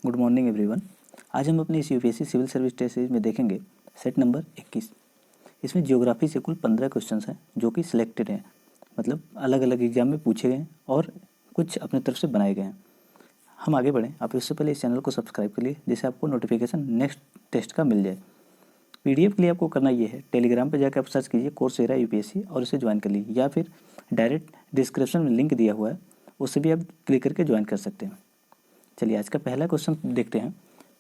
Good morning everyone. आज हम अपने इस UPSC civil service test series में देखेंगे सेट नंबर 21। इसमें ज्योग्राफी से कुल 15 क्वेश्चंस हैं जो कि सिलेक्टेड हैं, मतलब अलग अलग एग्जाम में पूछे गए हैं और कुछ अपने तरफ से बनाए गए हैं। हम आगे बढ़ें, आप इससे पहले इस चैनल को सब्सक्राइब कर लिए जिससे आपको नोटिफिकेशन नेक्स्ट टेस्ट का मिल जाए। पीडीएफ के लिए आपको करना ये है, टेलीग्राम पर जाकर आप सर्च कीजिए कोर्सेरा यूपीएससी और इसे ज्वाइन कर लीजिए, या फिर डायरेक्ट डिस्क्रिप्शन में लिंक दिया हुआ है उससे भी आप क्लिक करके ज्वाइन कर सकते हैं। चलिए आज का पहला क्वेश्चन देखते हैं।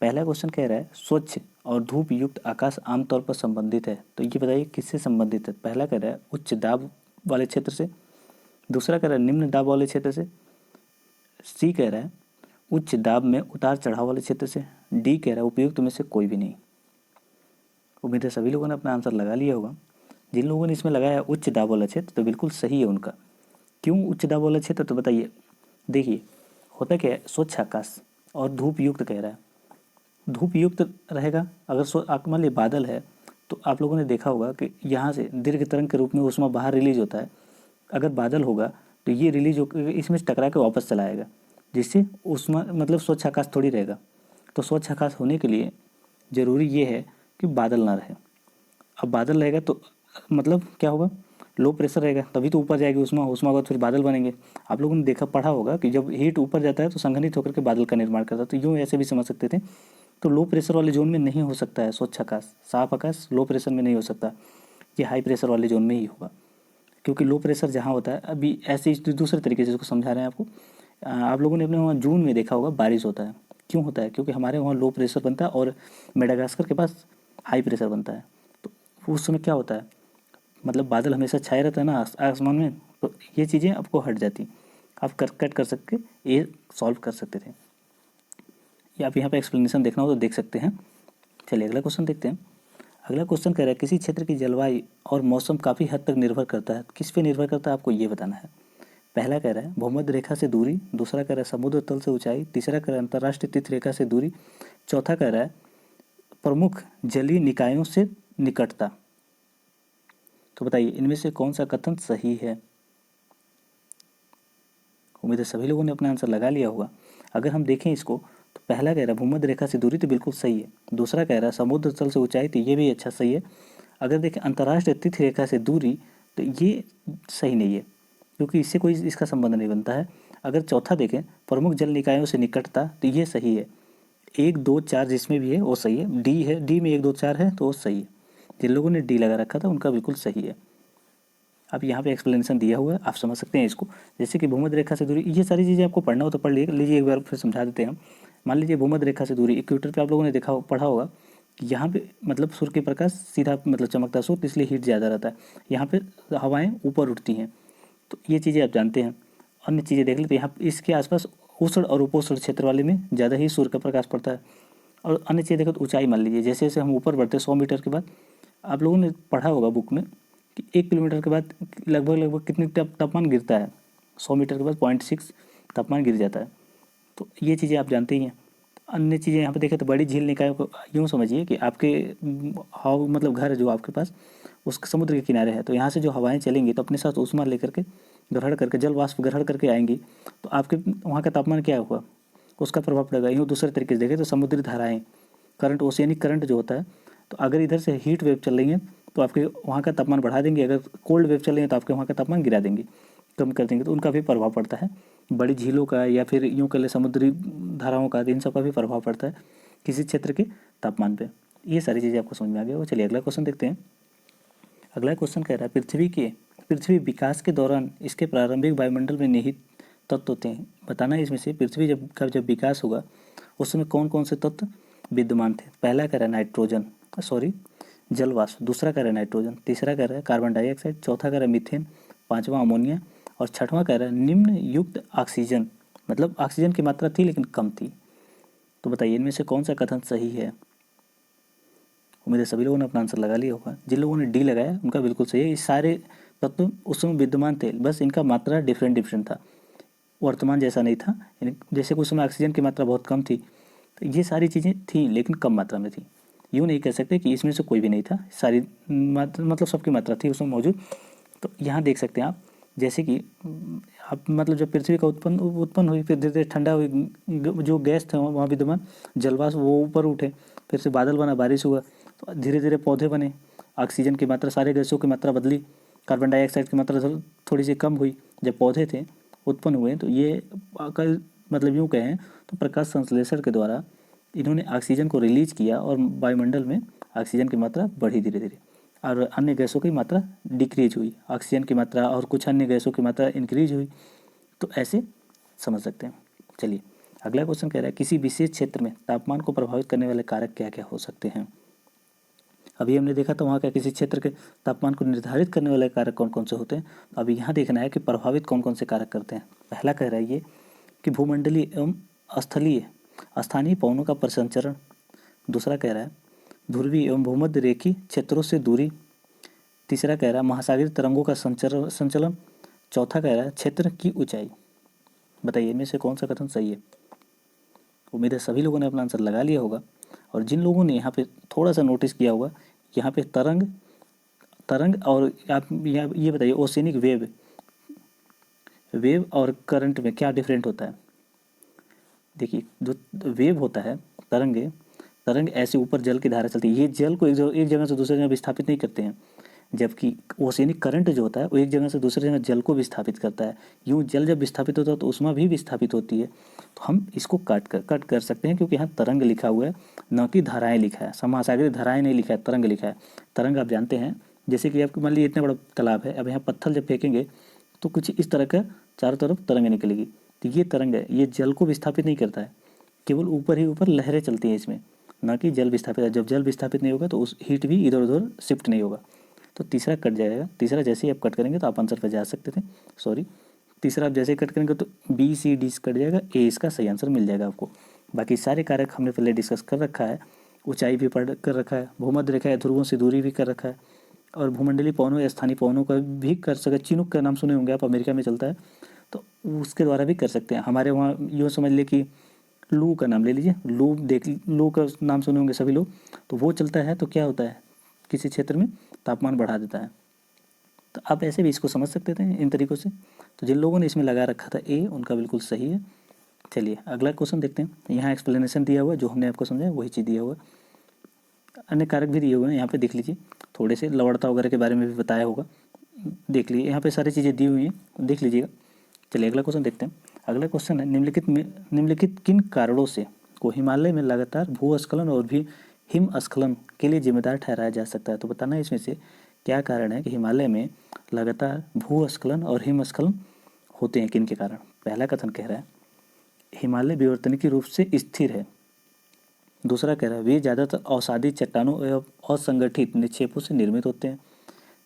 पहला क्वेश्चन कह रहा है स्वच्छ और धूप युक्त आकाश आमतौर पर संबंधित है, तो ये बताइए किससे संबंधित है। पहला कह रहा है उच्च दाब वाले क्षेत्र से, दूसरा कह रहा है निम्न दाब वाले क्षेत्र से, सी कह रहा है उच्च दाब में उतार चढ़ाव वाले क्षेत्र से, डी कह रहा है उपयुक्त में से कोई भी नहीं। उम्मीद है सभी लोगों ने अपना आंसर लगा लिया होगा। जिन लोगों ने इसमें लगाया उच्च दाब वाला क्षेत्र तो बिल्कुल सही है उनका। क्यों उच्च दाब वाला क्षेत्र, तो बताइए। देखिए होता क्या है, स्वच्छ आकाश और धूप युक्त कह रहा है, धूप युक्त रहेगा। अगर मान लीजिए बादल है तो आप लोगों ने देखा होगा कि यहाँ से दीर्घ तरंग के रूप में ऊष्मा बाहर रिलीज होता है। अगर बादल होगा तो ये रिलीज होकर इसमें टकरा के वापस चला आएगा, जिससे ऊष्मा मतलब स्वच्छ आकाश थोड़ी रहेगा। तो स्वच्छ आकाश होने के लिए ज़रूरी ये है कि बादल ना रहे। अब बादल रहेगा तो मतलब क्या होगा, लो प्रेशर रहेगा, तभी तो ऊपर जाएगी ऊष्मा के बाद फिर बादल बनेंगे। आप लोगों ने देखा पढ़ा होगा कि जब हीट ऊपर जाता है तो संघनित होकर के बादल का निर्माण करता है। तो यूँ ऐसे भी समझ सकते थे। तो लो प्रेशर वाले जोन में नहीं हो सकता है स्वच्छ आकाश, साफ आकाश लो प्रेशर में नहीं हो सकता, ये हाई प्रेशर वाले जोन में ही होगा। क्योंकि लो प्रेशर जहाँ होता है, अभी ऐसे दूसरे तरीके से इसको समझा रहे हैं आपको। आप लोगों ने अपने वहाँ जून में देखा होगा बारिश होता है। क्यों होता है, क्योंकि हमारे वहाँ लो प्रेशर बनता है और मेडागास्कर के पास हाई प्रेशर बनता है। तो उस समय क्या होता है, मतलब बादल हमेशा छाए रहता है ना आसमान में, तो ये चीज़ें आपको हट जाती, आप कट कर सकते, ये सॉल्व कर सकते थे। या आप यहाँ पे एक्सप्लेनेशन देखना हो तो देख सकते हैं। चलिए अगला क्वेश्चन देखते हैं। अगला क्वेश्चन कह रहा है किसी क्षेत्र की जलवायु और मौसम काफ़ी हद तक निर्भर करता है, किस पे निर्भर करता है आपको ये बताना है। पहला कह रहा है भूमध्य रेखा से दूरी, दूसरा कह रहा है समुद्र तल से ऊंचाई, तीसरा कह रहा है अंतर्राष्ट्रीय तिथि रेखा से दूरी, चौथा कह रहा है प्रमुख जलीय निकायों से निकटता। तो बताइए इनमें से कौन सा कथन सही है। उम्मीद है सभी लोगों ने अपना आंसर लगा लिया होगा। अगर हम देखें इसको तो पहला कह रहा है भूमध्य रेखा से दूरी, तो बिल्कुल सही है। दूसरा कह रहा है समुद्र तल से ऊंचाई, तो ये भी अच्छा सही है। अगर देखें अंतर्राष्ट्रीय तिथि रेखा से दूरी, तो ये सही नहीं है क्योंकि इससे कोई इसका संबंध नहीं बनता है। अगर चौथा देखें प्रमुख जल निकायों से निकटता, तो ये सही है। 1 2 4 जिसमें भी है वो सही है। डी है, डी में 1 2 4 है तो वो सही है। जिन लोगों ने डी लगा रखा था उनका बिल्कुल सही है। अब यहाँ पे एक्सप्लेनेशन दिया हुआ है, आप समझ सकते हैं इसको। जैसे कि भूमध्य रेखा से दूरी, ये सारी चीज़ें आपको पढ़ना हो तो पढ़ लीजिए, एक बार फिर समझा देते हैं हम। मान लीजिए भूमध्य रेखा से दूरी, इक्वेटर पे आप लोगों ने देखा पढ़ा होगा कि यहाँ पे मतलब सूर्य के प्रकाश सीधा मतलब चमकता है सूर्य, इसलिए हीट ज़्यादा रहता है। यहाँ पे हवाएँ ऊपर उठती हैं, तो ये चीज़ें आप जानते हैं। अन्य चीज़ें देख लेते हैं, यहाँ इसके आसपास उष्ण और उपोष्ण क्षेत्र वाले में ज़्यादा ही सूर्य का प्रकाश पड़ता है। और अन्य चीज़ें देखो तो ऊंचाई मान लीजिए, जैसे जैसे हम ऊपर बढ़ते हैं 100 मीटर के बाद, आप लोगों ने पढ़ा होगा बुक में कि 1 किलोमीटर के बाद लगभग कितनी तापमान गिरता है, 100 मीटर के बाद 0.6 तापमान गिर जाता है। तो ये चीज़ें आप जानते ही हैं। अन्य चीज़ें यहाँ पे देखें तो बड़ी झील निकायों को यूँ समझिए कि आपके हवा मतलब घर है जो आपके पास उसके समुद्र के किनारे है, तो यहाँ से जो हवाएं चलेंगी तो अपने साथ ऊष्मा लेकर के ग्रहण करके जल वाष्प ग्रहण करके आएंगी, तो आपके वहाँ का तापमान क्या होगा, उसका प्रभाव पड़ेगा। यूँ दूसरे तरीके से देखें तो समुद्री धाराएँ करंट, ओशियनिक करंट जो होता है, तो अगर इधर से हीट वेव चल रही है तो आपके वहाँ का तापमान बढ़ा देंगे, अगर कोल्ड वेव चल रही है तो आपके वहाँ का तापमान गिरा देंगे, कम कर देंगे। तो उनका भी प्रभाव पड़ता है, बड़ी झीलों का या फिर यूँ कर ले समुद्री धाराओं का, इन सब का भी प्रभाव पड़ता है किसी क्षेत्र के तापमान पे। ये सारी चीज़ें आपको समझ में आ गया हो। चलिए अगला क्वेश्चन देखते हैं। अगला क्वेश्चन कह रहा है पृथ्वी विकास के दौरान इसके प्रारंभिक वायुमंडल में निहित तत्व होते हैं, बताना है इसमें से पृथ्वी जब विकास हुआ उस समय कौन कौन से तत्व विद्यमान थे। पहला कह रहा है नाइट्रोजन, जल वाष्प, दूसरा कह रहा है नाइट्रोजन, तीसरा कह रहा है कार्बन डाइऑक्साइड, चौथा कह रहा है मीथेन, पांचवा अमोनिया और छठवां कह रहा है निम्न युक्त ऑक्सीजन, मतलब ऑक्सीजन की मात्रा थी लेकिन कम थी। तो बताइए इनमें से कौन सा कथन सही है। उम्मीद है सभी लोगों ने अपना आंसर लगा लिया होगा। जिन लोगों ने डी लगाया उनका बिल्कुल सही है। ये सारे तत्व उस समय विद्यमान थे, बस इनका मात्रा डिफरेंट था, वर्तमान जैसा नहीं था। जैसे कुछ समय ऑक्सीजन की मात्रा बहुत कम थी, तो ये सारी चीज़ें थी लेकिन कम मात्रा में थी। यूँ नहीं कह सकते कि इसमें से कोई भी नहीं था, सारी मात्रा मतलब सबकी मात्रा थी उसमें मौजूद। तो यहाँ देख सकते हैं आप, जैसे कि अब मतलब जब पृथ्वी का उत्पन्न हुई, फिर धीरे धीरे ठंडा हुई, जो गैस थे वहाँ विद्यमान जलवाष्प वो ऊपर उठे, फिर से बादल बना, बारिश हुआ, तो धीरे धीरे पौधे बने, ऑक्सीजन की मात्रा, सारे गैसों की मात्रा बदली, कार्बन डाइऑक्साइड की मात्रा थोड़ी सी कम हुई। जब पौधे थे उत्पन्न हुए तो ये कल मतलब यूँ कहें तो प्रकाश संश्लेषण के द्वारा इन्होंने ऑक्सीजन को रिलीज किया और वायुमंडल में ऑक्सीजन की मात्रा बढ़ी धीरे धीरे, और अन्य गैसों की मात्रा डिक्रीज हुई, ऑक्सीजन की मात्रा और कुछ अन्य गैसों की मात्रा इंक्रीज हुई। तो ऐसे समझ सकते हैं। चलिए अगला क्वेश्चन कह रहा है किसी विशेष क्षेत्र में तापमान को प्रभावित करने वाले कारक क्या क्या हो सकते हैं। अभी हमने देखा था वहाँ का किसी क्षेत्र के तापमान को निर्धारित करने वाले कारक कौन कौन से होते हैं। तो अभी यहाँ देखना है कि प्रभावित कौन कौन से कारक करते हैं। पहला कह रहा है ये कि भूमंडलीय एवं स्थलीय स्थानीय पवनों का परिसंचरण। दूसरा कह रहा है ध्रुवीय एवं भूमध्य रेखीय क्षेत्रों से दूरी। तीसरा कह रहा है महासागरीय तरंगों का संचलन। चौथा कह रहा है क्षेत्र की ऊंचाई। बताइए इनमें से कौन सा कथन सही है। उम्मीद है सभी लोगों ने अपना आंसर लगा लिया होगा। और जिन लोगों ने यहाँ पे थोड़ा सा नोटिस किया होगा, यहाँ पे तरंग तरंग और आप ये बताइए ओशियनिक वेव और करंट में क्या डिफरेंट होता है। देखिए जो वेव होता है, तरंग ऐसे ऊपर जल की धारा चलती है, ये जल को एक जगह से दूसरी जगह विस्थापित नहीं करते हैं, जबकि ओशियनिक करंट जो होता है वो एक जगह से दूसरी जगह जल को विस्थापित करता है। यूँ जल जब विस्थापित होता है तो ऊष्मा भी विस्थापित होती है। तो हम इसको कट कर सकते हैं क्योंकि यहाँ तरंग लिखा हुआ है, न कि धाराएं लिखा है। समसागरीय धाराएं नहीं लिखा है, तरंग लिखा है। तरंग आप जानते हैं, जैसे कि आपको मान लीजिए इतना बड़ा तालाब है, अब यहाँ पत्थर जब फेंकेंगे तो कुछ इस तरह का चारों तरफ तरंग निकलेगी। तो ये तरंग है, ये जल को विस्थापित नहीं करता है, केवल ऊपर ही ऊपर लहरें चलती हैं इसमें, ना कि जल विस्थापित है। जब जल विस्थापित नहीं होगा तो उस हीट भी इधर उधर शिफ्ट नहीं होगा। तो तीसरा कट जाएगा। तीसरा जैसे ही आप कट करेंगे तो आप आंसर पर जा सकते थे, सॉरी। तीसरा आप जैसे ही कट करेंगे तो बी सी डी कट जाएगा, ए इसका सही आंसर मिल जाएगा आपको। बाकी सारे कारक हमने पहले डिस्कस कर रखा है, ऊंचाई भी पढ़ कर रखा है, भूमध्य रेखा या ध्रुवों से दूरी भी कर रखा है, और भूमंडलीय पवनों या स्थानीय पवनों का भी कर सकते। चिनूक का नाम सुने होंगे आप, अमेरिका में चलता है, तो उसके द्वारा भी कर सकते हैं। हमारे वहाँ यूँ समझ ले कि लू का नाम ले लीजिए, लू का नाम सुने होंगे सभी लोग, तो वो चलता है तो क्या होता है, किसी क्षेत्र में तापमान बढ़ा देता है। तो आप ऐसे भी इसको समझ सकते थे इन तरीक़ों से। तो जिन लोगों ने इसमें लगा रखा था ए, उनका बिल्कुल सही है। चलिए अगला क्वेश्चन देखते हैं। यहाँ एक्सप्लेनेशन दिया हुआ है, जो हमने आपको समझाया वही चीज़ दिया हुआ है। अन्य कारक भी दिए हुए हैं, यहाँ पे देख लीजिए, थोड़े से लवणता वगैरह के बारे में भी बताया होगा, देख लीजिए, यहाँ पे सारी चीज़ें दी हुई हैं, देख लीजिएगा। चलिए अगला क्वेश्चन देखते हैं। अगला क्वेश्चन है निम्नलिखित किन कारणों से को हिमालय में लगातार भूस्खलन और भी हिमस्खलन के लिए जिम्मेदार ठहराया जा सकता है। तो बताना इसमें से क्या कारण है कि हिमालय में लगातार भूस्खलन और हिमस्खलन होते हैं, किन के कारण। पहला कथन कह रहा है हिमालय विवर्तनिकी रूप से स्थिर है। दूसरा कह रहा है वे ज़्यादातर अवसादी चट्टानों एवं असंगठित निक्षेपों से निर्मित होते हैं।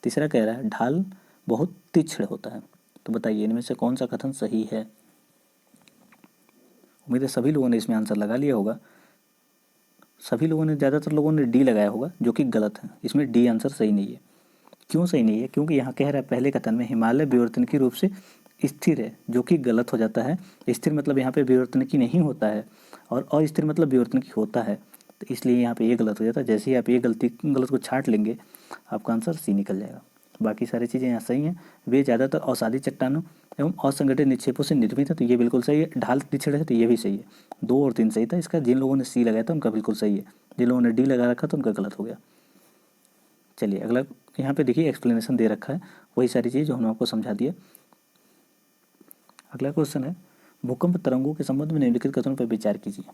तीसरा कह रहा है ढाल बहुत तीक्ष्ण होता है। तो बताइए इनमें से कौन सा कथन सही है। उम्मीद है सभी लोगों ने इसमें आंसर लगा लिया होगा। सभी लोगों ने, ज़्यादातर लोगों ने डी लगाया होगा, जो कि गलत है। इसमें डी आंसर सही नहीं है। क्यों सही नहीं है, क्योंकि यहाँ कह रहा है पहले कथन में हिमालय विवर्तनिकी रूप से स्थिर है, जो कि गलत हो जाता है। स्थिर मतलब यहाँ पे विवर्तनिकी नहीं होता है, और अस्थिर मतलब विवर्तनिकी होता है, तो इसलिए यहाँ पे ये गलत हो जाता है। जैसे ही आप ये गलत को छांट लेंगे आपका आंसर सी निकल जाएगा। बाकी सारी चीज़ें यहाँ सही हैं। वे ज़्यादातर अवसादी चट्टानों एवं असंगठित निक्षेपों से निर्मित है, तो ये बिल्कुल सही है। ढाल तीक्ष्ण है, तो ये भी सही है। 2 और 3 सही था इसका। जिन लोगों ने सी लगाया था उनका बिल्कुल सही है, जिन लोगों ने डी लगा रखा था उनका गलत हो गया। चलिए अगला, यहाँ पे देखिए एक्सप्लेनेशन दे रखा है, वही सारी चीज़ जो हमने आपको समझा दिया। अगला क्वेश्चन है भूकंप तरंगों के संबंध में निम्नलिखित कथनों पर विचार कीजिए।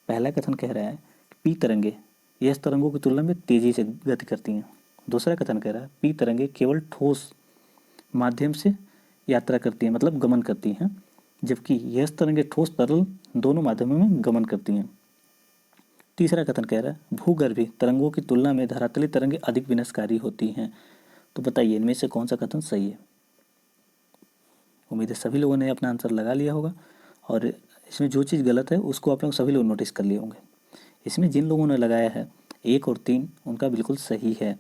पहला कथन कह रहा है पी तरंगे एस तरंगों की तुलना में तेजी से गति करती हैं। दूसरा कथन कह रहा है पी तरंगे केवल ठोस माध्यम से यात्रा करती हैं, मतलब गमन करती हैं, जबकि एस तरंगे ठोस तरल दोनों माध्यमों में गमन करती हैं। तीसरा कथन कह रहा है भूगर्भीय तरंगों की तुलना में धरातलीय तरंगें अधिक विनाशकारी होती हैं। तो बताइए इनमें से कौन सा कथन सही है। उम्मीद है सभी लोगों ने अपना आंसर लगा लिया होगा, और इसमें जो चीज़ गलत है उसको आप लोग सभी लोग नोटिस कर लिए होंगे। इसमें जिन लोगों ने लगाया है 1 और 3 उनका बिल्कुल सही है,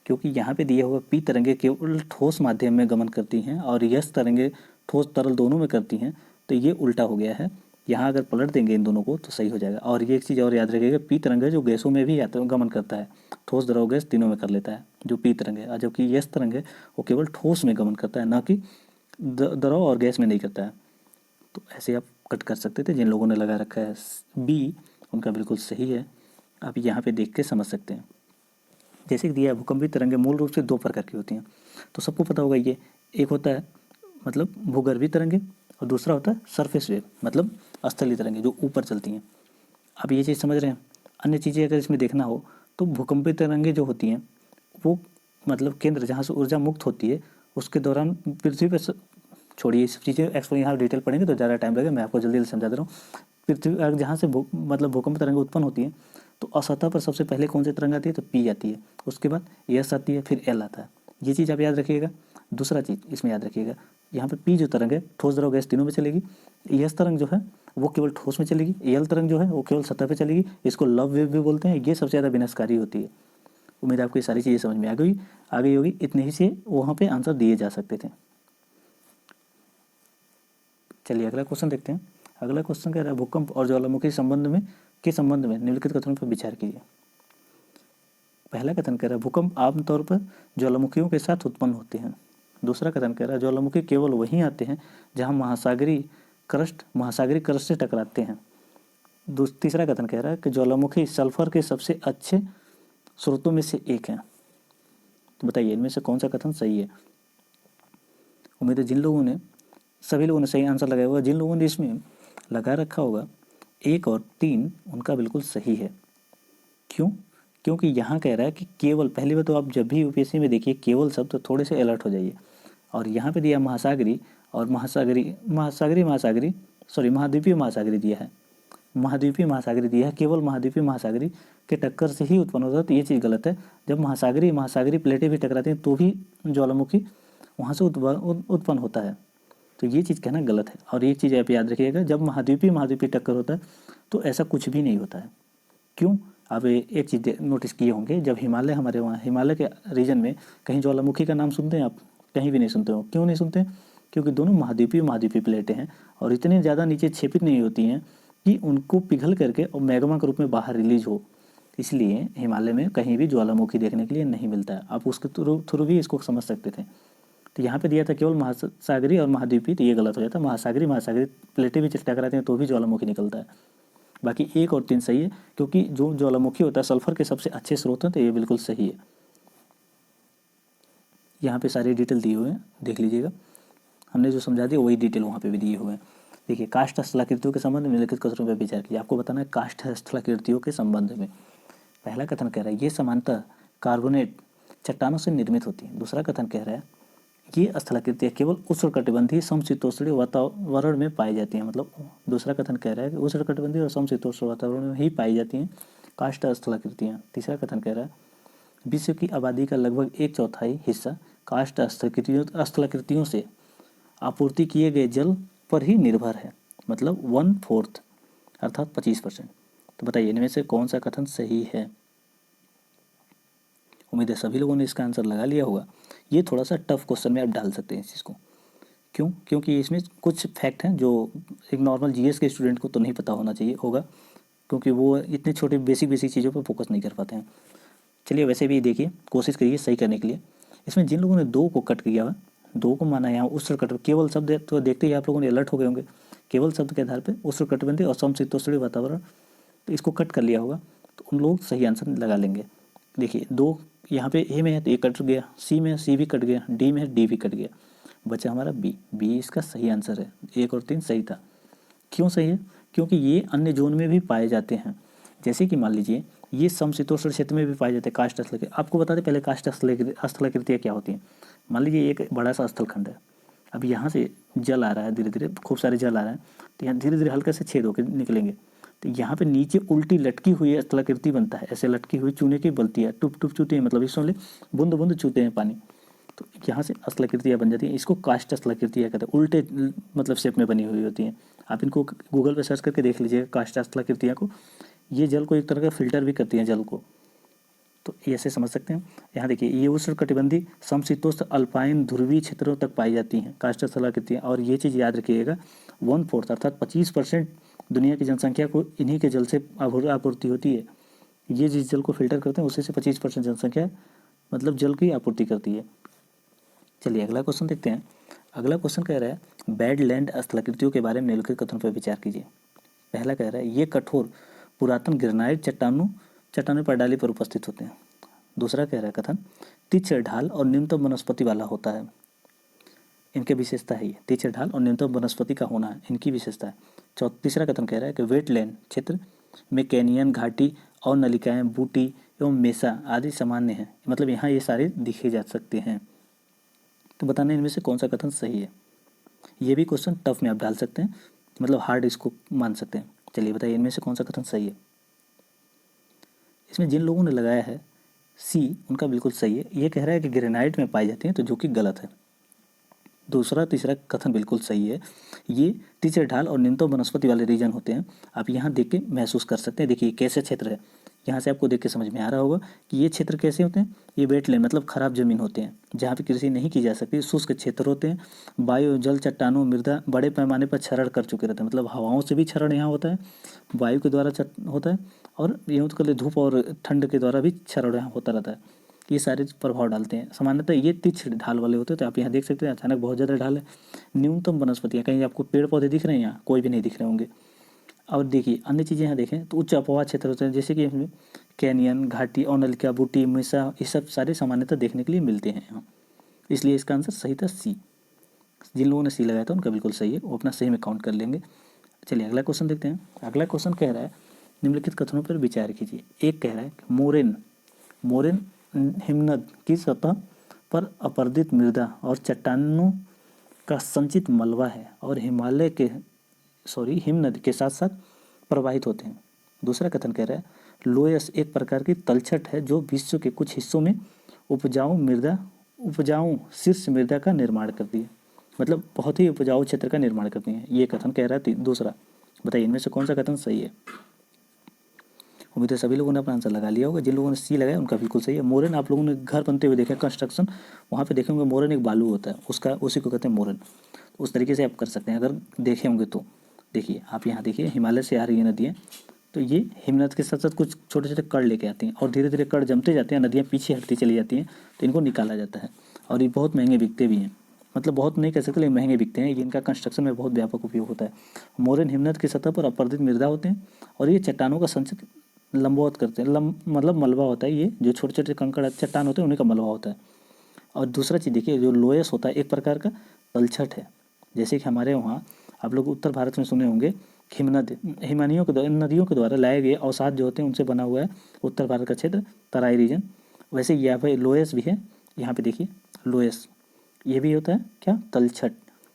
क्योंकि यहाँ पे दिया हुआ पी तरंगे केवल ठोस माध्यम में गमन करती हैं और यस तरंगे ठोस तरल दोनों में करती हैं, तो ये उल्टा हो गया है। यहाँ अगर पलट देंगे इन दोनों को तो सही हो जाएगा। और ये एक चीज़ और याद रखिएगा, पी तरंग है जो गैसों में भी गमन करता है, ठोस द्रव गैस तीनों में कर लेता है जो पी तरंग है, जबकि यस तरंग है वो केवल ठोस में गमन करता है, न कि द्रव और गैस में नहीं करता है। तो ऐसे आप कट कर सकते थे। जिन लोगों ने लगा रखा है बी, उनका बिल्कुल सही है। आप यहाँ पे देख के समझ सकते हैं। जैसे कि दिया है, भूकंपीय तरंगें मूल रूप से दो प्रकार की होती हैं। तो सबको पता होगा ये, एक होता है मतलब भूगर्भीय तरंगें और दूसरा होता है सरफेस वेव, मतलब स्थलीय तरंगें जो ऊपर चलती हैं। आप ये चीज़ समझ रहे हैं। अन्य चीज़ें अगर इसमें देखना हो तो भूकंपीय तरंगें जो होती हैं वो मतलब केंद्र जहाँ से ऊर्जा मुक्त होती है उसके दौरान पृथ्वी पर छोड़िए ये सब चीज़ें, एक्सप्लेन यहाँ डिटेल पढ़ेंगे तो ज़्यादा टाइम लगेगा, मैं आपको जल्दी जल्दी समझा दे रहा हूँ। पृथ्वी जहाँ से मतलब भूकंप तरंगें उत्पन्न होती हैं तो असतह पर सबसे पहले कौन सी तरंग आती है, तो पी आती है, उसके बाद एस आती है, फिर एल आता है। ये चीज़ आप याद रखिएगा। दूसरा चीज़ इसमें याद रखिएगा, यहाँ पे पी जो तरंग है ठोस द्रव गैस तीनों में चलेगी। एस तरंग जो है वो केवल ठोस में चलेगी, एल तरंग जो है वो केवल सतह पे चलेगी। इसको लव वेव भी बोलते हैं। ये सबसे ज़्यादा विनाशकारी होती है। उम्मीद है आपको ये सारी चीज़ें समझ में आ गई होगी। इतने ही से वहाँ पे आंसर दिए जा सकते थे। चलिए अगला क्वेश्चन देखते हैं। अगला क्वेश्चन कह रहा है भूकंप और ज्वालामुखी संबंध में निम्नलिखित कथनों पर विचार कीजिए। पहला कथन कह रहा है भूकंप आमतौर पर ज्वालामुखियों के साथ उत्पन्न होते हैं। दूसरा कथन कह रहा है ज्वालामुखी केवल वहीं आते हैं जहां महासागरीय क्रस्ट से टकराते हैं। तीसरा कथन कह रहा है कि ज्वालामुखी सल्फर के सबसे अच्छे स्रोतों में से एक है। तो बताइए इनमें से कौन सा कथन सही है। उम्मीद है सभी लोगों ने सही आंसर लगाया होगा। जिन लोगों ने इसमें लगा रखा होगा 1 और 3 उनका बिल्कुल सही है। क्यों? क्योंकि यहाँ कह रहा है कि केवल, पहली बात तो आप जब भी यूपीएससी में देखिए केवल शब्द तो थोड़े से अलर्ट हो जाइए। और यहाँ पे दिया महासागरी और महाद्वीपीय महासागरी दिया है। महाद्वीपीय महासागरी दिया है, केवल महाद्वीपीय महासागरी के टक्कर से ही उत्पन्न होता है। तो ये चीज़ गलत है। जब महासागरी प्लेटें भी टकराती हैं तो भी ज्वालामुखी वहाँ से उत्पन्न होता है। तो ये चीज़ कहना गलत है। और एक चीज़ आप याद रखिएगा, जब महाद्वीपीय टक्कर होता है तो ऐसा कुछ भी नहीं होता है। क्यों? आप एक चीज़ नोटिस किए होंगे, जब हिमालय हमारे वहाँ हिमालय के रीजन में कहीं ज्वालामुखी का नाम सुनते हैं आप? कहीं भी नहीं सुनते हो। क्यों नहीं सुनते? क्योंकि दोनों महाद्वीपीय प्लेटें हैं और इतनी ज़्यादा नीचे क्षेपित नहीं होती हैं कि उनको पिघल करके और मैग्मा के रूप में बाहर रिलीज हो। इसलिए हिमालय में कहीं भी ज्वालामुखी देखने के लिए नहीं मिलता है। आप उसके थ्रू भी इसको समझ सकते थे। तो यहाँ पे दिया था केवल महासागरी और महाद्वीपीय, तो ये गलत हो जाता है। महासागरी प्लेटें भी टकराते हैं तो भी ज्वालामुखी निकलता है। बाकी 1 और 3 सही है, क्योंकि जो ज्वालामुखी होता है सल्फर के सबसे अच्छे स्रोत हैं, तो ये बिल्कुल सही है। यहाँ पे सारी डिटेल दिए हुए हैं, देख लीजिएगा। हमने जो समझा दिया वही डिटेल वहाँ पे भी दिए हुए हैं। देखिए काष्ठ स्थलाकृतियों के संबंध में निम्नलिखित कथनों पर विचार कीजिए। आपको बताना है काष्ठ स्थलाकृतियों के संबंध में। पहला कथन कह रहा है ये सामान्यतः कार्बोनेट चट्टानों से निर्मित होती है। दूसरा कथन कह रहा है ये स्थलाकृतियाँ केवल उष्णकटिबंधीय समशीतोष्णीय वातावरण में पाई जाती हैं। मतलब दूसरा कथन कह रहा है कि उष्णकटिबंधीय और समशीतोष्ण वातावरण में ही पाई जाती हैं काष्ठ स्थलाकृतियाँ। तीसरा कथन कह रहा है विश्व की आबादी का लगभग 1/4 हिस्सा काष्ठ स्थलाकृतियों से आपूर्ति किए गए जल पर ही निर्भर है, मतलब 1/4 अर्थात 25%। तो बताइए इनमें से कौन सा कथन सही है। उम्मीद है सभी लोगों ने इसका आंसर लगा लिया होगा। ये थोड़ा सा टफ क्वेश्चन में आप डाल सकते हैं इस चीज़ को। क्यों? क्योंकि इसमें कुछ फैक्ट हैं जो एक नॉर्मल जीएस के स्टूडेंट को तो नहीं पता होगा, क्योंकि वो इतने छोटे बेसिक चीज़ों पर फोकस नहीं कर पाते हैं। चलिए वैसे भी देखिए, कोशिश करिए सही करने के लिए। इसमें जिन लोगों ने 2 को कट किया हुआ, 2 को माना यहाँ उष्णकटिबंधीय, केवल शब्द तो देखते ही आप लोगों ने अलर्ट हो गए होंगे। केवल शब्द के आधार पर उष्णकटिबंधीय और समशीतोष्णीय वातावरण, तो इसको कट कर लिया होगा तो उन लोग सही आंसर लगा लेंगे। देखिए 2 यहाँ पे ए में है तो ए कट गया, सी में है सी भी कट गया, डी में है डी भी कट गया, बचा हमारा बी इसका सही आंसर है। 1 और 3 सही था। क्यों सही है? क्योंकि ये अन्य जोन में भी पाए जाते हैं। जैसे कि मान लीजिए ये समशीतोष्ण क्षेत्र में भी पाए जाते हैं काष्ठ स्थल। आपको बता दें पहले काष्ठ स्थलाकृतियाँ क्या होती हैं। मान लीजिए एक बड़ा सा स्थलखंड है, अब यहाँ से जल आ रहा है, धीरे धीरे खूब सारे जल आ रहे हैं, तो यहाँ धीरे धीरे हल्का से छेद होकर निकलेंगे, तो यहाँ पे नीचे उल्टी लटकी हुई स्थलाकृति बनता है। ऐसे लटकी हुई चूने की बनती है, टुप टुप चूते हैं, मतलब इसमें बूंद बूंद चूते हैं पानी, तो यहाँ से स्थलाकृतियाँ बन जाती हैं। इसको काष्ठ स्थलाकृतियाँ कहते हैं। उल्टे मतलब शेप में बनी हुई होती हैं। आप इनको गूगल पे सर्च करके देख लीजिएगा काष्ठ स्थलाकृतियाँ को। ये जल को एक तरह का फिल्टर भी करती हैं जल को, तो ऐसे समझ सकते हैं। यहाँ देखिए ये उष्णकटिबंधीय समशीतोष्ण अल्पाइन ध्रुवीय क्षेत्रों तक पाई जाती हैं काष्ठ स्थलाकृतियाँ। और ये चीज़ याद रखिएगा 1/4 अर्थात 25% दुनिया की जनसंख्या को इन्हीं के जल से आपूर्ति होती है। ये जिस जल को फिल्टर करते हैं उसी से 25% जनसंख्या मतलब जल की आपूर्ति करती है। चलिए अगला क्वेश्चन देखते हैं। अगला क्वेश्चन कह रहा है बैडलैंड स्थलाकृतियों के बारे में निम्नलिखित कथनों पर विचार कीजिए। पहला कह रहा है ये कठोर पुरातन ग्रेनाइट चट्टानों पर डाली पर उपस्थित होते हैं। दूसरा कह रहा है कथन तीक्ष्ण ढाल और न्यूनतम वनस्पति वाला होता है, इनकी विशेषता है ये तीक्ष्ण ढाल और न्यूनतम वनस्पति का होना है, इनकी विशेषता है। तीसरा कथन कह रहा है कि वेटलैंड क्षेत्र में कैनियन, घाटी और नलिकाएं, बूटी एवं मेसा आदि सामान्य हैं, मतलब यहाँ ये सारे दिखे जा सकते हैं। तो बताना इनमें से कौन सा कथन सही है। ये भी क्वेश्चन टफ में आप डाल सकते हैं, मतलब हार्ड इसको मान सकते हैं। चलिए बताइए इनमें से कौन सा कथन सही है। इसमें जिन लोगों ने लगाया है सी उनका बिल्कुल सही है। ये कह रहा है कि ग्रेनाइट में पाई जाती हैं, तो जो कि गलत है। दूसरा तीसरा कथन बिल्कुल सही है। ये तीसरे ढाल और न्यूनतम वनस्पति वाले रीजन होते हैं। आप यहाँ देख के महसूस कर सकते हैं। देखिए कैसे क्षेत्र है, यहाँ से आपको देख के समझ में आ रहा होगा कि ये क्षेत्र कैसे होते हैं। ये वेटलैंड मतलब खराब जमीन होते हैं, जहाँ पे कृषि नहीं की जा सकती, शुष्क क्षेत्र होते हैं। वायु, जल, चट्टानों, मृदा बड़े पैमाने पर क्षरण कर चुके रहते हैं, मतलब हवाओं से भी क्षरण यहाँ होता है, वायु के द्वारा होता है, और यूँ तो धूप और ठंड के द्वारा भी क्षरण यहाँ होता रहता है। ये सारे प्रभाव डालते हैं। सामान्यतः ये तीक्ष्ण ढाल वाले होते हैं। तो आप यहाँ देख सकते हैं अचानक बहुत ज़्यादा ढाल है। न्यूनतम वनस्पतियाँ, कहीं आपको पेड़ पौधे दिख रहे हैं, यहाँ कोई भी नहीं दिख रहे होंगे। और देखिए अन्य चीज़ें यहाँ देखें तो उच्च अपवाह क्षेत्र होते हैं, जैसे कि इसमें कैनियन, घाटी और नलिका, बूटी, मेसा, ये सब सारे सामान्यतः देखने के लिए मिलते हैं यहाँ। इसलिए इसका आंसर सही था सी। जिन लोगों ने सी लगाया था उनका बिल्कुल सही है, वो अपना सही में काउंट कर लेंगे। चलिए अगला क्वेश्चन देखते हैं। अगला क्वेश्चन कह रहा है निम्नलिखित कथनों पर विचार कीजिए। एक कह रहा है मोरेन हिमनद की सतह पर अपर्दित मृदा और चट्टानों का संचित मलबा है और हिमनद के साथ साथ प्रवाहित होते हैं। दूसरा कथन कह रहा है लोयस एक प्रकार की तलछट है जो विश्व के कुछ हिस्सों में उपजाऊ शीर्ष मृदा का निर्माण करती है, मतलब बहुत ही उपजाऊ क्षेत्र का निर्माण करती है। ये कथन कह रहा है दूसरा। बताइए इनमें से कौन सा कथन सही है। उम्मीद है सभी लोगों ने अपना आंसर लगा लिया होगा। जिन लोगों ने सी लगाया उनका बिल्कुल सही है। मोरन आप लोगों ने घर बनते हुए देखे, कंस्ट्रक्शन, वहाँ पे देखे होंगे मोरन एक बालू होता है, उसी को कहते हैं मोरन। उस तरीके से आप कर सकते हैं अगर देखे होंगे तो। देखिए आप यहाँ देखिए हिमालय से आ रही है नदियाँ, तो ये हिमनद के साथ साथ कुछ छोटे छोटे कण लेके आती हैं और धीरे धीरे कण जमते जाते हैं, नदियाँ पीछे हटती चली जाती हैं, तो इनको निकाला जाता है। और ये बहुत महंगे बिकते भी हैं, मतलब बहुत नहीं कह सकते लेकिन महंगे बिकते हैं। इनका कंस्ट्रक्शन में बहुत व्यापक उपयोग होता है। मोरन हिमनद की सतह पर अपर्दित मृदा होते हैं और ये चट्टानों का संचित लंबवत करते हैं। मतलब मलबा होता है, ये जो छोटे छोटे कंकड़ चट्टान होते हैं उन्हीं का मलबा होता है। और दूसरा चीज़ देखिए जो लोयस होता है एक प्रकार का तलछट है। जैसे कि हमारे वहाँ आप लोग उत्तर भारत में सुने होंगे नदियों के द्वारा लाए गए अवसाद जो होते हैं उनसे बना हुआ है उत्तर भारत का क्षेत्र, तराई रीजन। वैसे यहाँ पे लोयस भी है, यहाँ पे देखिए लोयस, ये भी होता है क्या, तलछट,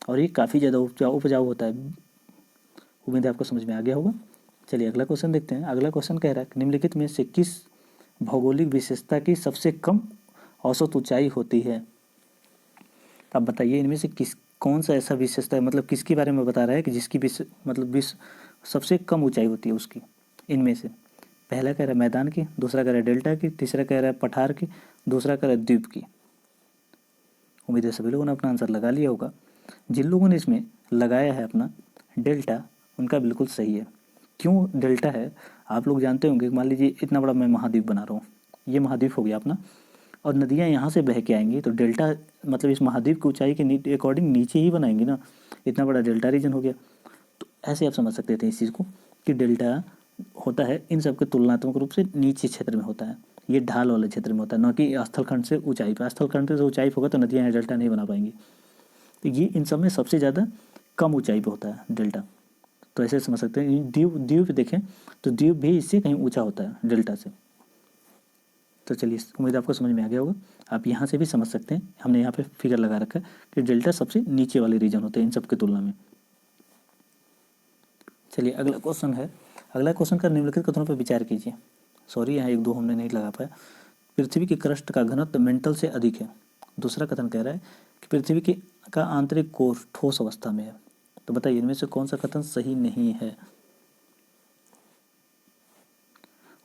और ये काफ़ी ज़्यादा उपजाऊ होता है। उम्मीद है आपको समझ में आ गया होगा। चलिए अगला क्वेश्चन देखते हैं। अगला क्वेश्चन कह रहा है निम्नलिखित में से किस भौगोलिक विशेषता की सबसे कम औसत ऊंचाई होती है। अब बताइए इनमें से कौन सा ऐसा विशेषता है, मतलब किसके बारे में बता रहा है कि जिसकी सबसे कम ऊंचाई होती है उसकी। इनमें से पहला कह रहा है मैदान की, दूसरा कह रहा है डेल्टा की, तीसरा कह रहा है पठार की, दूसरा कह रहा है द्वीप की। उम्मीद है सभी लोगों ने अपना आंसर लगा लिया होगा। जिन लोगों ने इसमें लगाया है अपना डेल्टा, उनका बिल्कुल सही है। क्यों डेल्टा है आप लोग जानते होंगे। मान लीजिए इतना बड़ा मैं महाद्वीप बना रहा हूँ, ये महाद्वीप हो गया अपना, और नदियाँ यहाँ से बह के आएंगी, तो डेल्टा मतलब इस महाद्वीप की ऊंचाई के अकॉर्डिंग नीचे ही बनाएंगी ना, इतना बड़ा डेल्टा रीजन हो गया। तो ऐसे आप समझ सकते थे इस चीज़ को कि डेल्टा होता है इन सब के तुलनात्मक रूप से नीचे क्षेत्र में होता है, ये ढाल वाले क्षेत्र में होता है, न कि स्थलखंड से ऊंचाई पर। स्थलखंड से ऊंचाई होगा तो नदियाँ यहाँ डेल्टा नहीं बना पाएंगी। तो ये इन सब में सबसे ज़्यादा कम ऊंचाई पर होता है डेल्टा। तो ऐसे समझ सकते हैं। द्वीप देखें तो द्वीप भी इससे कहीं ऊंचा होता है डेल्टा से। तो चलिए उम्मीद आपको समझ में आ गया होगा। आप यहाँ से भी समझ सकते हैं, हमने यहाँ पे फिगर लगा रखा है कि डेल्टा सबसे नीचे वाले रीजन होते हैं इन सब की तुलना में। चलिए अगला क्वेश्चन है। अगला क्वेश्चन का निम्नलिखित कथनों पर विचार कीजिए। सॉरी यहाँ एक दो हमने नहीं लगा पाया। पृथ्वी की क्रस्ट का घनत्व मेंटल से अधिक है। दूसरा कथन कह रहा है कि पृथ्वी का आंतरिक कोर ठोस अवस्था में है। तो बताइए इनमें से कौन सा कथन सही नहीं है।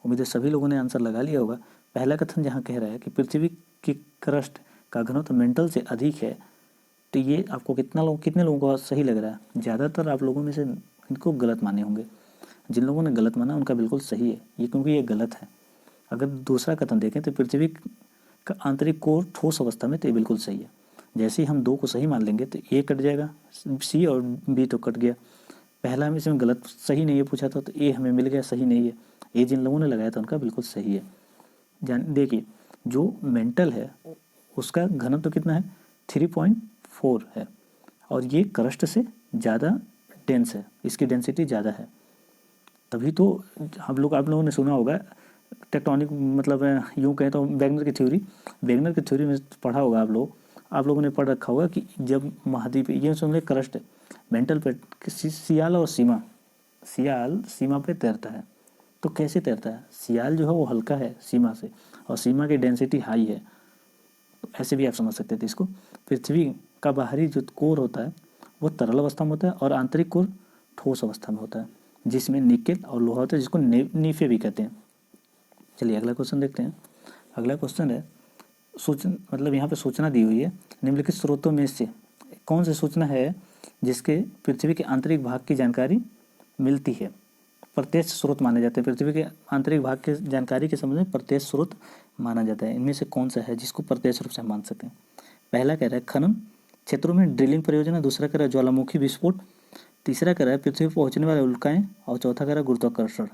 उम्मीद है सभी लोगों ने आंसर लगा लिया होगा। पहला कथन जहाँ कह रहा है कि पृथ्वी की क्रस्ट का घनत्व मेंटल से अधिक है, तो ये आपको कितने लोगों को सही लग रहा है। ज़्यादातर आप लोगों में से इनको गलत माने होंगे। जिन लोगों ने गलत माना उनका बिल्कुल सही है ये, क्योंकि ये गलत है। अगर दूसरा कथन देखें तो पृथ्वी का आंतरिक कोर ठोस अवस्था में, तो ये बिल्कुल सही है। जैसे ही हम 2 को सही मान लेंगे तो ए कट जाएगा, सी और बी तो कट गया। पहला हमें इसमें गलत सही नहीं है पूछा था, तो ए हमें मिल गया, सही नहीं है। ए जिन लोगों ने लगाया था उनका बिल्कुल सही है। देखिए जो मेंटल है उसका घनत्व तो कितना है, 3.4 है, और ये क्रस्ट से ज़्यादा डेंस है, इसकी डेंसिटी ज़्यादा है। तभी तो आप लोगों ने सुना होगा टेक्टोनिक, मतलब यूँ कहें तो वैगनर की थ्योरी में पढ़ा होगा आप लोगों ने पढ़ रखा होगा कि जब महाद्वीप, ये समझ क्रस्ट मेंटल पे सियाल और सियाल सीमा पे तैरता है। तो कैसे तैरता है, सियाल जो है वो हल्का है सीमा से, और सीमा की डेंसिटी हाई है। तो ऐसे भी आप समझ सकते थे इसको। पृथ्वी का बाहरी जो कोर होता है वो तरल अवस्था में होता है, और आंतरिक कोर ठोस अवस्था में होता है, जिसमें निकेल और लोहा होता है, जिसको नीफे भी कहते हैं। चलिए अगला क्वेश्चन देखते हैं। अगला क्वेश्चन है मतलब यहाँ पे सूचना दी हुई है, निम्नलिखित स्रोतों में से कौन सी सूचना है जिसके पृथ्वी के आंतरिक भाग की जानकारी मिलती है। प्रत्यक्ष स्रोत माने जाते हैं, पृथ्वी के आंतरिक भाग की जानकारी के संबंध में प्रत्यक्ष स्रोत माना जाता है। इनमें से कौन सा है जिसको प्रत्यक्ष रूप से मान सकें। पहला कह रहा है खनन क्षेत्रों में ड्रिलिंग परियोजना, दूसरा कह रहा है ज्वालामुखी विस्फोट, तीसरा कह रहा है पृथ्वी पर पहुंचने वाले उल्काएं, और चौथा कह रहा है गुरुत्वाकर्षण।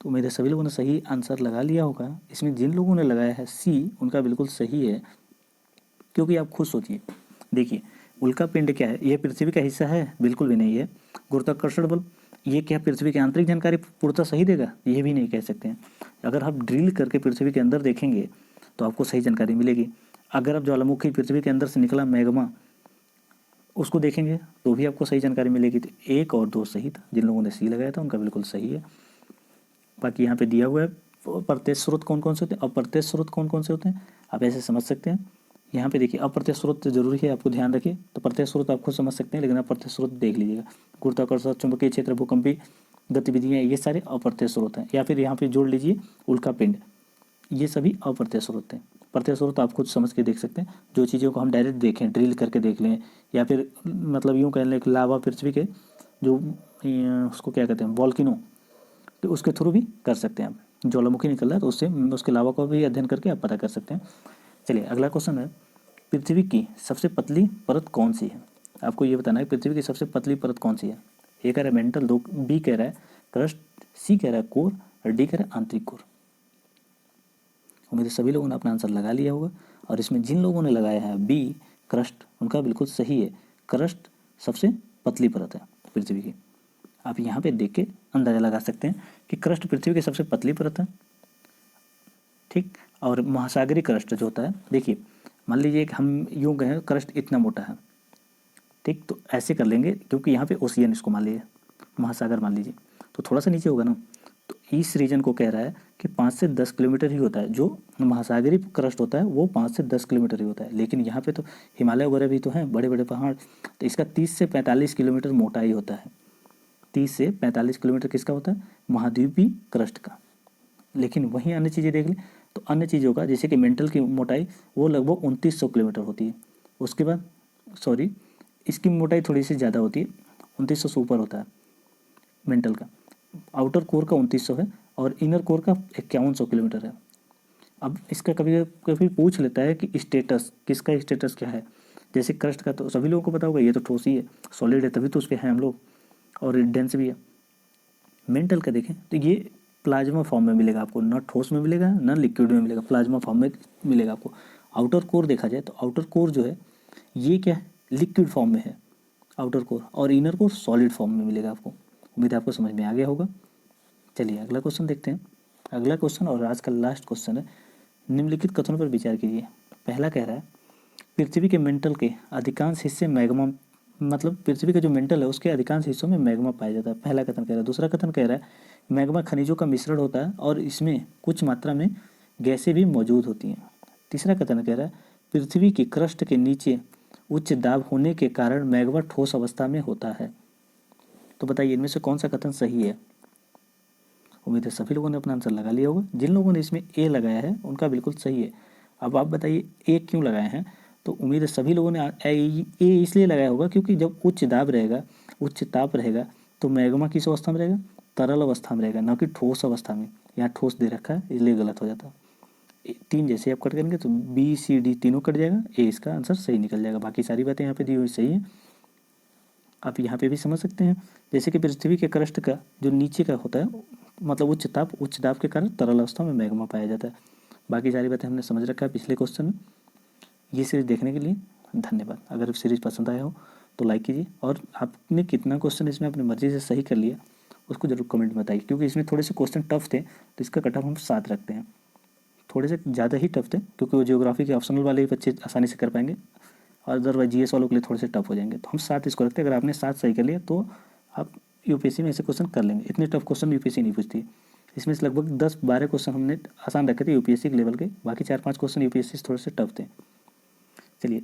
तो मेरे सभी लोगों ने सही आंसर लगा लिया होगा। इसमें जिन लोगों ने लगाया है सी, उनका बिल्कुल सही है, क्योंकि आप खुद सोचिए, देखिए उल्का पिंड क्या है, यह पृथ्वी का हिस्सा है, बिल्कुल भी नहीं है। गुरुत्वाकर्षण बल, ये क्या पृथ्वी की आंतरिक जानकारी पूर्णतः सही देगा, ये भी नहीं कह सकते हैं। अगर आप ड्रिल करके पृथ्वी के अंदर देखेंगे तो आपको सही जानकारी मिलेगी। अगर आप ज्वालामुखी, पृथ्वी के अंदर से निकला मैग्मा, उसको देखेंगे तो भी आपको सही जानकारी मिलेगी। तो 1 और 2 सही था, जिन लोगों ने सी लगाया था उनका बिल्कुल सही है। बाकी यहाँ पे दिया हुआ है प्रत्यक्ष स्रोत कौन कौन से होते हैं, अप्रत्यक्ष स्रोत कौन कौन से होते हैं, आप ऐसे समझ सकते हैं। यहाँ पे देखिए अप्रत्यक्ष स्रोत तो जरूरी है, आपको ध्यान रखिए। तो प्रत्यक्ष स्रोत आप खुद समझ सकते हैं, लेकिन अप्रत्यक्ष स्रोत देख लीजिएगा। गुरुत्वाकर्षण, चुंबकीय क्षेत्र, भूकंपी गतिविधियाँ, ये सारे अप्रत्यक्ष स्रोत हैं। या फिर यहाँ पे जोड़ लीजिए उल्का पिंड, ये सभी अप्रत्यक्ष स्रोत हैं। प्रत्यक्ष स्रोत आप खुद समझ के देख सकते हैं। जो चीज़ों को हम डायरेक्ट देखें, ड्रिल करके देख लें, या फिर मतलब यूँ कह लें लावा पृथ्वी के जो उसको क्या कहते हैं वॉल्केनो, तो उसके थ्रू भी कर सकते हैं आप। ज्वालामुखी निकल रहा है तो उससे उसके लावा को भी अध्ययन करके आप पता कर सकते हैं। चलिए अगला क्वेश्चन है, पृथ्वी की सबसे पतली परत कौन सी है। आपको ये बताना है पृथ्वी की सबसे पतली परत कौन सी है। ए कह रहा है मेंटल, दो बी कह रहा है क्रस्ट, सी कह रहा है कोर, और डी कह रहा है आंतरिक कोर। उम्मीद है सभी लोगों ने अपना आंसर लगा लिया होगा। और इसमें जिन लोगों ने लगाया है बी क्रस्ट, उनका बिल्कुल सही है। क्रस्ट सबसे पतली परत है पृथ्वी की। आप यहाँ पे देख के अंदाज़ा लगा सकते हैं कि क्रस्ट पृथ्वी की सबसे पतली परत है, ठीक। और महासागरीय क्रस्ट जो होता है, देखिए मान लीजिए कि हम यूँ कहें क्रस्ट इतना मोटा है, ठीक, तो ऐसे कर लेंगे क्योंकि यहाँ पे ओशियन इसको मान लीजिए, महासागर मान लीजिए, तो थोड़ा सा नीचे होगा ना। तो इस रीजन को कह रहा है कि 5 से 10 किलोमीटर ही होता है। जो महासागरीय क्रस्ट होता है वो 5 से 10 किलोमीटर ही होता है, लेकिन यहाँ पे तो हिमालय वगैरह भी तो हैं, बड़े बड़े पहाड़, तो इसका 30 से 45 किलोमीटर मोटा ही होता है। 30 से 45 किलोमीटर किसका होता है, महाद्वीपीय क्रस्ट का। लेकिन वहीं अन्य चीज़ें देख लें तो अन्य चीज़ों का, जैसे कि मेंटल की मोटाई वो लगभग 2900 किलोमीटर होती है। उसके बाद सॉरी, इसकी मोटाई थोड़ी सी ज़्यादा होती है, 2900 से ऊपर होता है मेंटल का। आउटर कोर का 2900 है और इनर कोर का 5100 किलोमीटर है। अब इसका कभी कभी पूछ लेता है कि स्टेटस, किसका स्टेटस क्या है। जैसे क्रस्ट का तो सभी लोगों को पता होगा, ये तो ठोस ही है, सॉलिड है, तभी तो उस पर हैं हम लोग, और डेंस भी है। मेंटल का देखें तो ये प्लाज्मा फॉर्म में मिलेगा आपको, ना ठोस में मिलेगा ना लिक्विड में मिलेगा, प्लाज्मा फॉर्म में मिलेगा आपको। आउटर कोर देखा जाए तो आउटर कोर जो है ये क्या है, लिक्विड फॉर्म में है आउटर कोर, और इनर कोर सॉलिड फॉर्म में मिलेगा आपको। उम्मीद है आपको समझ में आ गया होगा। चलिए अगला क्वेश्चन देखते हैं। अगला क्वेश्चन और आज का लास्ट क्वेश्चन है, निम्नलिखित कथनों पर विचार कीजिए। पहला कह रहा है पृथ्वी के मेंटल के अधिकांश हिस्से मैग्मा, मतलब पृथ्वी का जो मेंटल है उसके अधिकांश हिस्सों में मैग्मा पाया जाता है, पहला कथन कह रहा है। दूसरा कथन कह रहा है मैग्मा खनिजों का मिश्रण होता है और इसमें कुछ मात्रा में गैसें भी मौजूद होती हैं। तीसरा कथन कह रहा है पृथ्वी की क्रस्ट के नीचे उच्च दाब होने के कारण मैग्मा ठोस अवस्था में होता है। तो बताइए इनमें से कौन सा कथन सही है। उम्मीद है सभी लोगों ने अपना आंसर लगा लिया होगा। जिन लोगों ने इसमें ए लगाया है उनका बिल्कुल सही है। अब आप बताइए ए क्यों लगाए हैं। तो उम्मीद है सभी लोगों ने ए इसलिए लगाया होगा क्योंकि जब उच्च दाब रहेगा, उच्च ताप रहेगा, तो मैग्मा किस अवस्था में रहेगा, तरल अवस्था में रहेगा, ना कि ठोस अवस्था में। यहाँ ठोस दे रखा है इसलिए गलत हो जाता है। तीन जैसे आप कट करेंगे तो बी सी डी तीनों कट जाएगा, ए इसका आंसर सही निकल जाएगा। बाकी सारी बातें यहाँ पे दी हुई सही है। आप यहाँ पे भी समझ सकते हैं, जैसे कि पृथ्वी के क्रस्ट का जो नीचे का होता है, मतलब उच्च दाब के कारण तरल अवस्था में मैग्मा पाया जाता है। बाकी सारी बातें हमने समझ रखा है पिछले क्वेश्चन में। ये सीरीज़ देखने के लिए धन्यवाद। अगर सीरीज़ पसंद आया हो तो लाइक कीजिए, और आपने कितना क्वेश्चन इसमें अपनी मर्जी से सही कर लिया उसको जरूर कमेंट में बताइए, क्योंकि इसमें थोड़े से क्वेश्चन टफ थे तो इसका कट ऑफ हम 7 रखते हैं। थोड़े से ज़्यादा ही टफ थे क्योंकि वो ज्योग्राफी के ऑप्शनल वाले ही बच्चे आसानी से कर पाएंगे, और अदरवाइज जीएस वालों के लिए थोड़े से टफ हो जाएंगे, तो हम 7 इसको रखते हैं। अगर आपने 7 सही कर लिया तो आप यूपीएससी में ऐसे क्वेश्चन कर लेंगे। इतने टफ क्वेश्चन यूपीएससी नहीं पूछती। इसमें से लगभग 10-12 क्वेश्चन हमने आसान रखे थे यूपीएससी के लेवल के, बाकी 4-5 क्वेश्चन यूपीएससी से थोड़े से टफ थे। चलिए